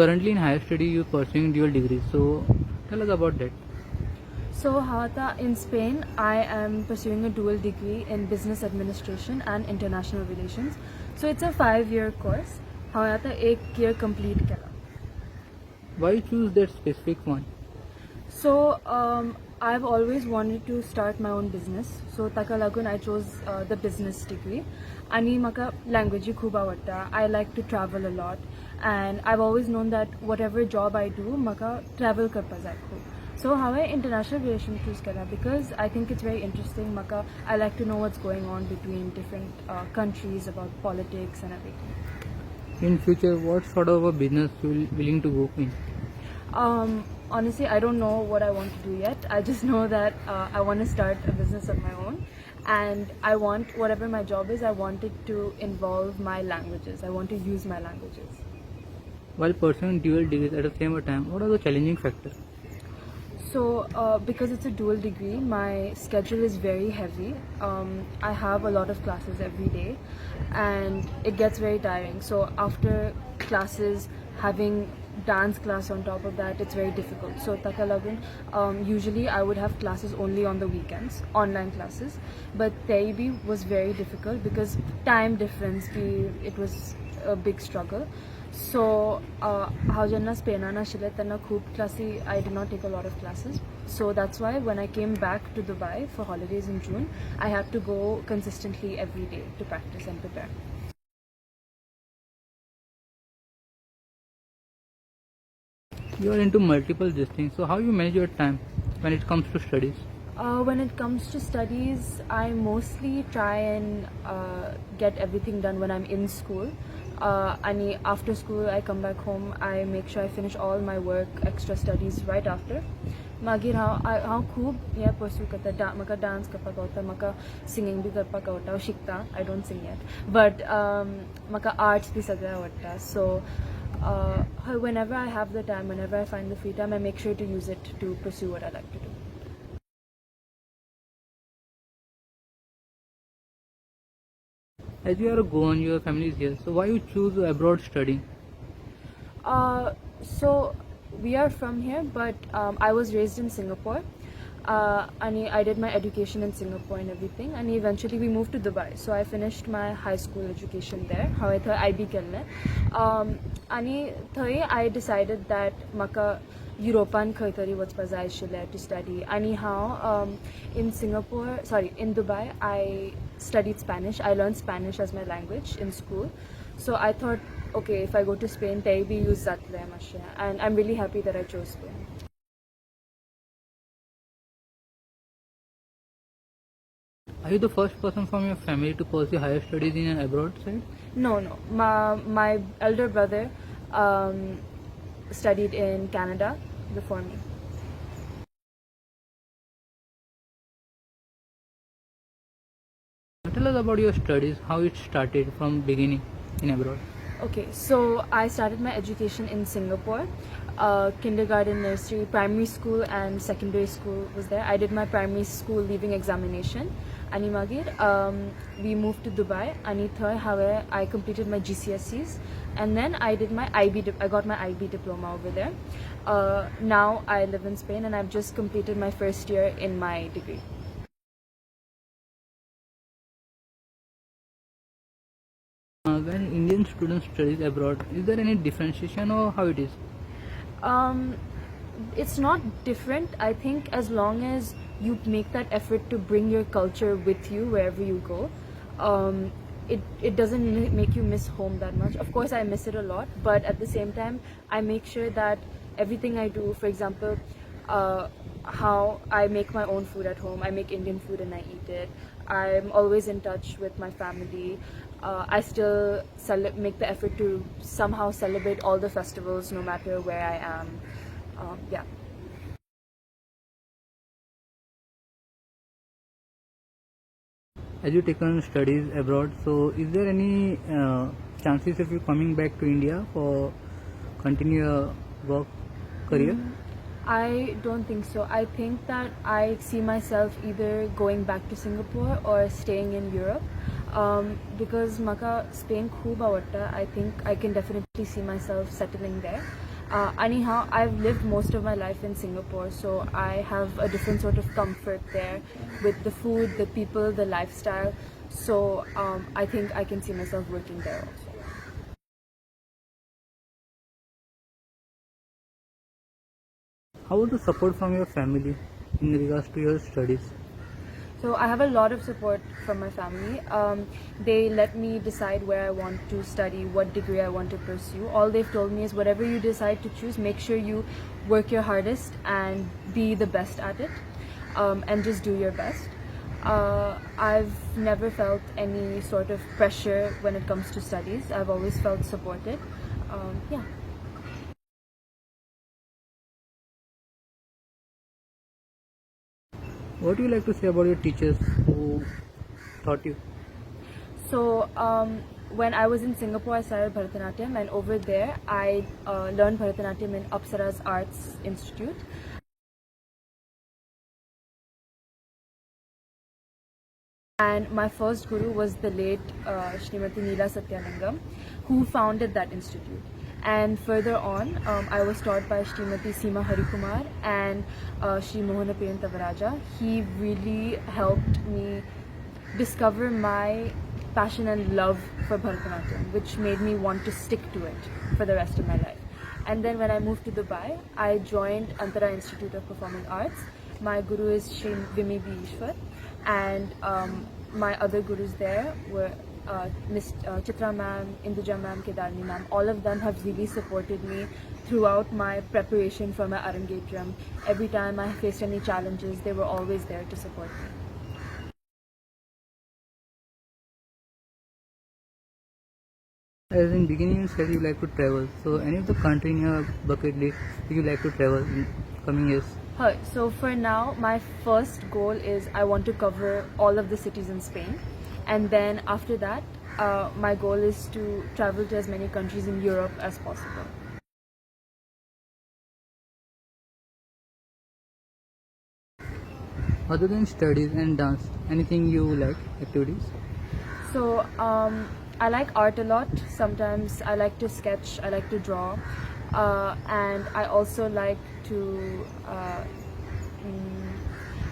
currently in higher study you're pursuing dual degrees. So tell us about that. So, Hawata, in Spain, I am pursuing a dual degree in business administration and international relations. So, it's a 5-year course. Hawata, 1 year complete kela. Why choose that specific one? So, I've always wanted to start my own business. So, taka lagun I chose the business degree. Ani maka language खूप आवडता. I like to travel a lot, and I've always known that whatever job I do, maka travel करपा जाय खूप. So, how I international relations choose kara because I think it's very interesting. Maka I like to know what's going on between different countries about politics and everything. In future, what sort of a business you willing to go in? Honestly, I don't know what I want to do yet. I just know that I want to start a business of my own, and I want whatever my job is, I want it to involve my languages. I want to use my languages. While pursuing dual degrees at the same time, what are the challenging factors? So, because it's a dual degree, my schedule is very heavy. I have a lot of classes every day, and it gets very tiring. So, after classes, having dance class on top of that, it's very difficult. So, Takalagun, usually I would have classes only on the weekends, online classes. But Taibi was very difficult because time difference, it was a big struggle. So, how Janna Spenana Shiletana Khoop Classy, I did not take a lot of classes. So that's why when I came back to Dubai for holidays in June, I had to go consistently every day to practice and prepare. You are into multiple these things, so how you manage your time when it comes to studies? When it comes to studies, I mostly try and get everything done when I'm in school. And after school, I come back home. I make sure I finish all my work, extra studies right after. मागीर हांव खूब हे pursue करता म्हाका dance करपाक आवडटा म्हाका singing B करपाक आवडटा हांव शिकता I don't sing yet but म्हाका आर्ट्स बी सगळें आवडटा सो whenever I have the time, whenever I find the free time, I make sure to use it to pursue what I like to do. As you are a Goan, your family is here, so why you choose abroad studying? So we are from here, but I was raised in Singapore. And I did my education in Singapore and everything, and eventually we moved to Dubai. So I finished my high school education there. How I thought IB kelne. And thai I decided that maka European खंयतरी वचपाक जाय आशिल्लें to study. And how in Dubai, I studied Spanish. I learned Spanish as my language in school. So I thought, okay, if I go to Spain, maybe use that there, and I'm really happy that I chose Spain. Are you the first person from your family to pursue higher studies in an abroad side? No. My elder brother studied in Canada before me. Tell us about your studies, how it started from beginning in abroad. Okay, so I started my education in Singapore. Kindergarten, nursery, primary school and secondary school was there. I did my primary school leaving examination. Ani magir, we moved to Dubai. Ani third, however, I completed my GCSEs, and then I did my IB. I got my IB diploma over there. Now I live in Spain, and I've just completed my first year in my degree. When Indian students studies abroad, is there any differentiation or how it is? It's not different. I think as long as you make that effort to bring your culture with you wherever you go, it doesn't make you miss home that much. Of course, I miss it a lot, but at the same time, I make sure that everything I do, for example, how I make my own food at home. I make Indian food and I eat it. I'm always in touch with my family. I still make the effort to somehow celebrate all the festivals no matter where I am. Yeah. As you taken studies abroad, so is there any chances of you coming back to India for continue your work career? I don't think so. I think that I see myself either going back to Singapore or staying in Europe. Because maka Spain खूप आवडता. I think I can definitely see myself settling there. Anyhow, I've lived most of my life in Singapore, so I have a different sort of comfort there with the food, the people, the lifestyle. So I think I can see myself working there also. How was the support from your family in regards to your studies? So I have a lot of support from my family. They let me decide where I want to study, what degree I want to pursue. All they've told me is whatever you decide to choose, make sure you work your hardest and be the best at it, and just do your best. I've never felt any sort of pressure when it comes to studies. I've always felt supported. Yeah. What do you like to say about your teachers who taught you? So when I was in Singapore, I started Bharatanatyam, and over there, I learned Bharatanatyam in Apsara's Arts Institute. And my first guru was the late Srimati Neela Satyalingam, who founded that institute. And further on, I was taught by Srimati Seema Harikumar and Sri Mohana Tavaraja. He really helped me discover my passion and love for Bharatanatyam, which made me want to stick to it for the rest of my life. And then when I moved to Dubai, I joined Antara Institute of Performing Arts. My guru is Sri Vimi B. Ishwar, and my other gurus there were Miss Chitra ma'am, Induja ma'am, Kedarni ma'am. All of them have really supported me throughout my preparation for my Arangetram. Every time I faced any challenges, they were always there to support me. As in beginning you said you like to travel. So any of the country in your bucket list do you like to travel in coming years? So for now, my first goal is I want to cover all of the cities in Spain, and then after that, my goal is to travel to as many countries in Europe as possible. Other than studies and dance, anything you like activities? So I like art a lot. Sometimes I like to sketch, I like to draw, and I also like to.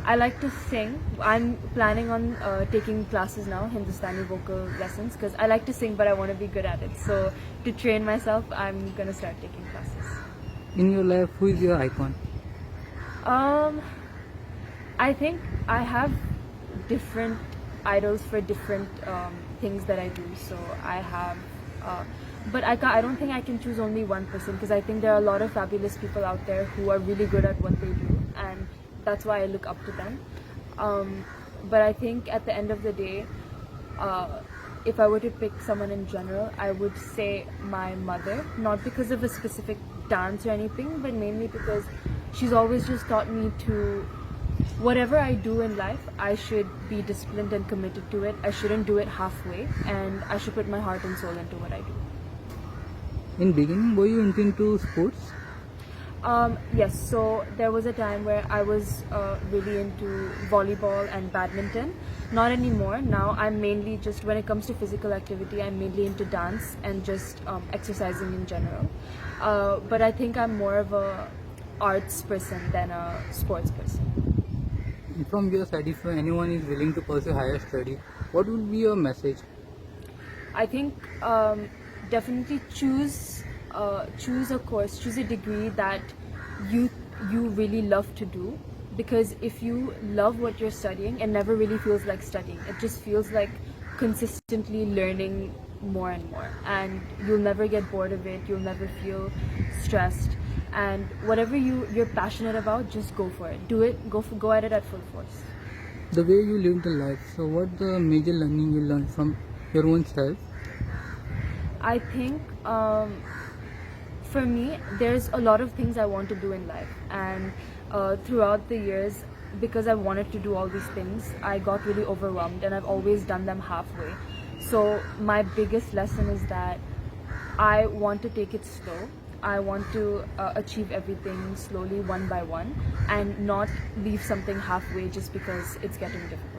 I like to sing. I'm planning on taking classes now, Hindustani vocal lessons, because I like to sing, but I want to be good at it. So to train myself, I'm gonna start taking classes. In your life, who is your icon? Um, I think I have different idols for different things that I do. So I have, but I don't think I can choose only one person, because I think there are a lot of fabulous people out there who are really good at what they do, and that's why I look up to them. But I think at the end of the day, if I were to pick someone in general, I would say my mother, not because of a specific dance or anything, but mainly because she's always just taught me to, whatever I do in life, I should be disciplined and committed to it. I shouldn't do it halfway, and I should put my heart and soul into what I do. In beginning, were you into sports? Yes, so there was a time where I was really into volleyball and badminton. Not anymore. Now I'm mainly just, when it comes to physical activity, I'm mainly into dance and just exercising in general. But I think I'm more of a arts person than a sports person. From your side, if anyone is willing to pursue higher study, what would be your message? I think definitely choose a course, choose a degree that you really love to do. Because if you love what you're studying, it never really feels like studying. It just feels like consistently learning more and more, and you'll never get bored of it. You'll never feel stressed. And whatever you're passionate about, just go for it. Do it. Go at it at full force. The way you live the life. So, what the major learning you learned from your own self? I think for me, there's a lot of things I want to do in life, and throughout the years, because I wanted to do all these things, I got really overwhelmed, and I've always done them halfway. So my biggest lesson is that I want to take it slow. I want to achieve everything slowly, one by one, and not leave something halfway just because it's getting difficult.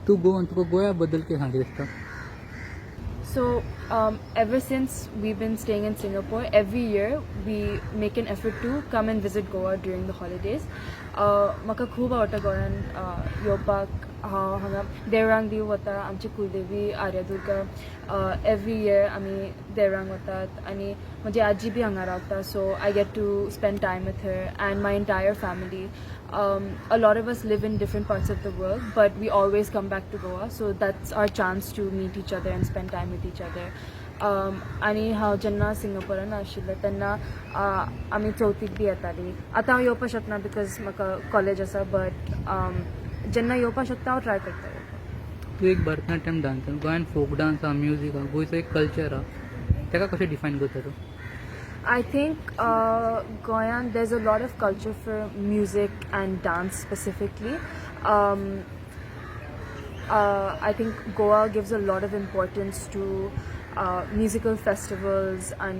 तू गोवन तुका गोया बद्दल कितें सांगता दिसता? So ever since we've been staying in Singapore, every year we make an effort to come and visit Goa during the holidays. Maka खूप आवडतं गोंयान येवपाक. हांगा देवळांक बी वता, आमची कुलदेवी आर्यादुर्गा. एवरी इयर आमी देवळांक वतात आनी म्हजी आजी बी हांगा रावता, so I get to spend time with her and my entire family. A lot of us live in different parts of the world, but we always come back to Goa, so that's our chance to meet each other and spend time with each other. आनी हांव जेन्ना सिंगापोरान आशिल्लें तेन्ना आमी चवथीक B येतालीं. आतां हांव येवपाक शकना बिकॉज म्हाका कॉलेज आसा, बट जेन्ना येवपाक शकता हांव ट्राय करता येवपाक. तूं एक भरतनाट्यम डान्सर, गोंयान फोक डान्स आहा, म्युजीक आहा, गोंयचो एक कल्चर आहा, तेका कशें डिफायन करता तूं? I think Goan, there's a lot of culture for music and dance specifically. I think Goa gives a lot of importance to musical festivals, and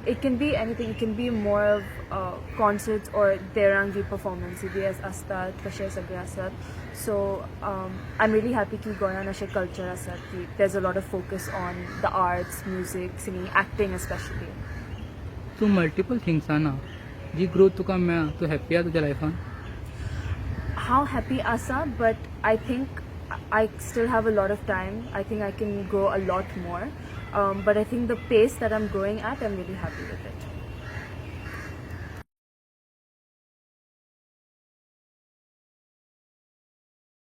it can be anything. It can be more of concerts or derangi performance. As astat, kashe sagre asat. So I'm really happy that Goan ashe culture asat. There's a lot of focus on the arts, music, singing, acting especially. तूं multiple things आहा, जी growth तुका मेळ्ळा, तूं happy आहा तुज्या लायफान? हांव happy आसा, but I think I still have a lot of time. I think I can grow a lot more. But I think the pace that I'm growing at, I'm really happy with it.